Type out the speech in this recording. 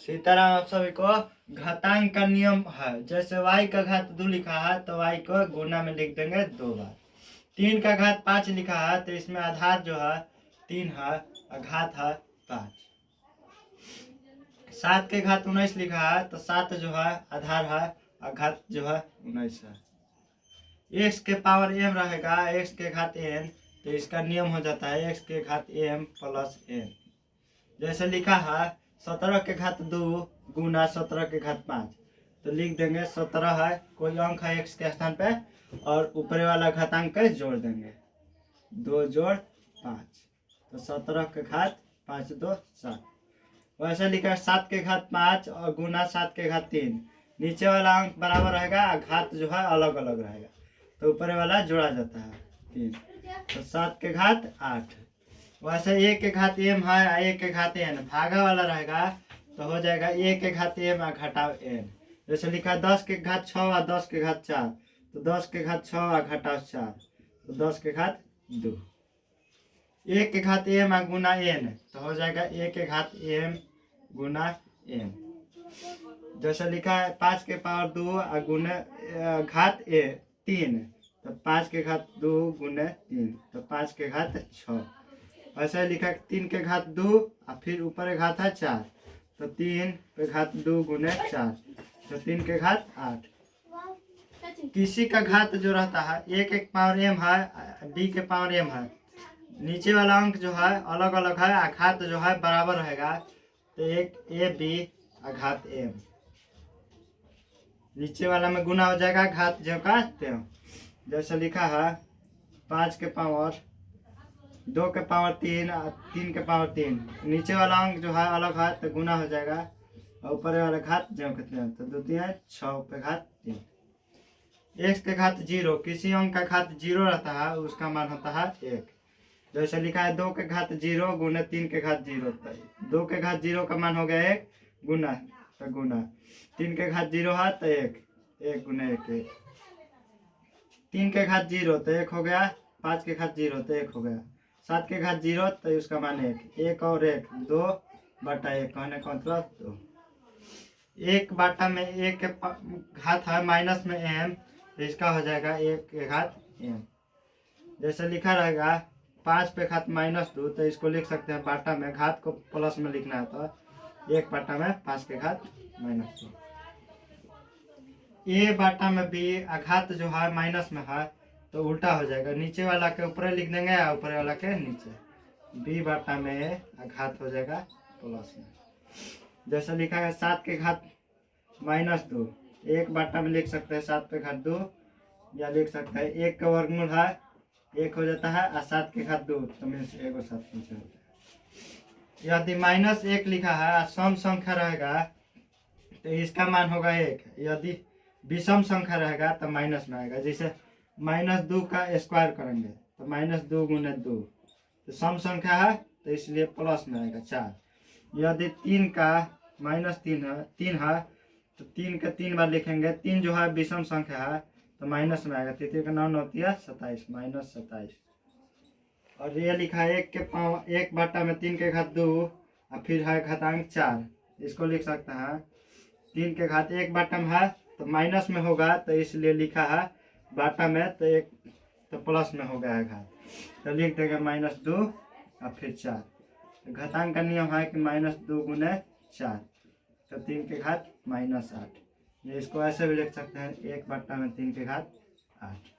सीताराम आप सभी को। घातांक का नियम है, जैसे y का घात 2 लिखा है तो y को गुना में लिख देंगे 2 बार। 3 का घात 5 लिखा है तो इसमें आधार जो है 3 है और घात है 5। 7 के घात 19 लिखा है तो 7 जो है आधार है और घात जो है 19 है। x के पावर m रहेगा, x के घात n, तो इसका नियम हो जाता है x के घात m प्लस n। जैसे लिखा है 17 के घात 2 गुना 17 के घात 5, तो लिख देंगे 17 है, कोई अंक है x के स्थान पे और ऊपर वाला घातांक जोड़ देंगे 2 जोड़ 5, तो 17 के घात 5 2 7। वैसे लिखा है 7 के घात 5 और गुना 7 के घात 3, नीचे वाला अंक बराबर रहेगा, घात जो है अलग अलग रहेगा, तो ऊपर वाला जोड़ा जाता है 3, तो 7 के घात 8। वैसे 1 के घात m है, 1 के घात n भागा वाला रहेगा तो हो जाएगा 1 के घात m घटाव n। जैसे लिखा 10 के घात 6 और 10 के घात 4, तो 10 के घात 6 और घटाव 4, तो 10 के घात 2। 1 के घात m गुना n, तो हो जाएगा 1 के घात m गुना n। जैसे लिखा है 5 के पावर 2 और गुना घात 3, तो 5 के घात 2 गुने 3, तो 5 के घात 6। ऐसे लिखा 3 के घात 2 और फिर ऊपर घात है 4, तो 3 के घात 2 गुने 4, तो 3 के घात 8। किसी का घात जो रहता है 1 एक पावर m है, b के पावर m है, नीचे वाला अंक जो है अलग अलग है, घात जो है बराबर रहेगा, तो एक a b घात m, नीचे वाला में गुना हो जाएगा घात जो का त्यों। जैसे लिखा है 5 के पावर 2 के पावर 3 3 के पावर 3, नीचे वाला अंक जो है अलग है तो गुना हो जाएगा और ऊपर वाला घात जो कितने हैं, तो 2 3 6 पे घात 3। x के घात 0, किसी अंक का घात 0 रहता है उसका मान होता है 1। जैसे लिखा है 2 के घात 0 गुना 3 के घात 0, 2 के घात 0 का मान हो गया 1 गुना, तो गुना 3 के घात 0 है तो 1 गुना 1 3 के घात 0 तो 1 हो गया, 5 के घात 0 तो 1 हो गया, 7 के घात 0 तो उसका मान 1 और 1 2 बटा 1, कहने का मतलब 2। 1 बटा में 1 के घात है माइनस में m, तो इसका हो जाएगा 1 के घात m। जैसे लिखा रहेगा 5 पे घात -2, तो इसको लिख सकते हैं बाटा में, घात को प्लस में लिखना है तो 1 बाटा में 5 के घात -2। a बाटा में b घात जो है माइनस में है तो उल्टा हो जाएगा, नीचे वाला के ऊपर लिख देंगे और ऊपर वाला के नीचे, b बाटा में घात हो जाएगा प्लस में। जैसे लिखा है 7 के घात -2, 1 बाटा में लिख सकते हैं 7 के घात 2, या लिख सकते हैं 1 का वर्गमूल है 1 हो जाता है और 7 के घात 2 तो मीन्स 1 और 7 नीचे होता है। यदि -1 लिखा है और सम संख्या रहेगा तो इसका मान होगा 1, यदि विषम संख्या रहेगा तो माइनस में आएगा। जैसे -2 का स्क्वायर करेंगे तो -2 गुने 2, तो सम संख्या है तो इसलिए प्लस में आएगा 4। यदि 3 का -3 है तो 3 का 3 बार लिखेंगे, 3 जो है विषम संख्या है तो माइनस में आएगा, 3 का 9 होती है 27, -27। और ये लिखा है 1 बाटा में 3 के घात 2 और फिर है घातांक 4, इसको लिख सकते हैं 3 के घात 1 बाटा में है तो माइनस में होगा, तो इसलिए लिखा है बाटा में तो 1 तो प्लस में हो गया है घात, तो लिख देंगे -2 और फिर 4। घातांक का नियम है कि -2 गुने 4, तो 3 के घात -8। ये इसको ऐसे भी लिख सकते हैं 1 बाटा में 3 के घात 8।